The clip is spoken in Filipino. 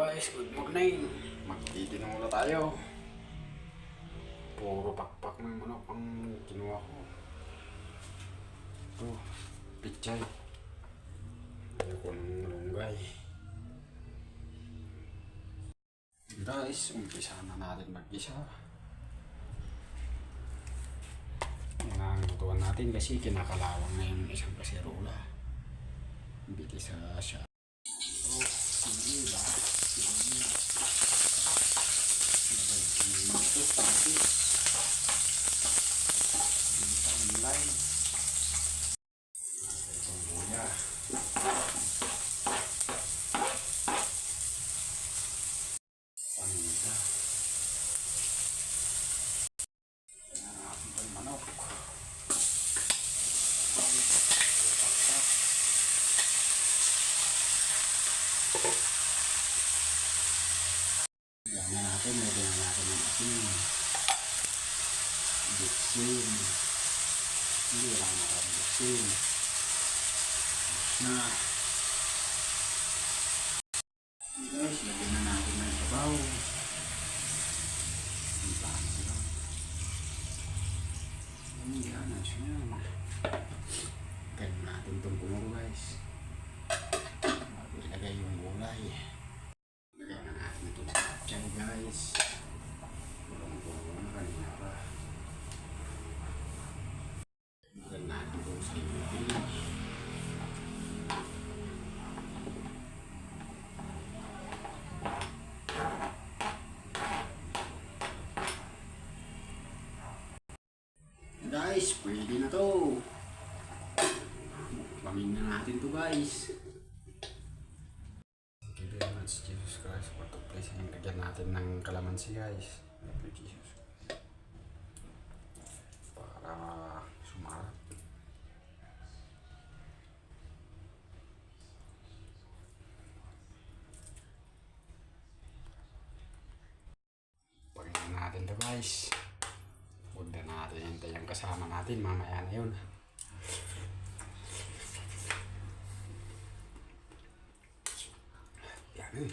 guys, good morning. Magtitinong na tayo. Puro pakpak ng manok ang kinuha ko. Ito, pichay. Ayoko ng malunggay. Guys, umpisa na natin mag-isa. Yan ang lutuan natin kasi kinakalawang na yung isang kasirola. Bilis siya. Sige ba? Online. Itong buya. Paninda. Kaya natin pa yung manok. Lagyan natin ng asin. Bitsin. Hindi lang natin bitsin. Na. Guys, lagyan na natin ng sabaw. Yan na siya. Kaya natin itong kumulo guys. Bago ilagay yung gulay. Lagyan na natin itong sapchay guys. Bulong-bulong na kanina pa. Lagyan natin itong sayuti. Guys, pwede na to. Pamingin na natin to guys. Thank you very much Jesus Christ for the blessing. Lagyan natin ng kalamansi guys. Thank you Jesus. Para sumarap. Pagingin natin to guys. Huwag na natin hintay yung kasama natin. Mamaya na yun. Yan.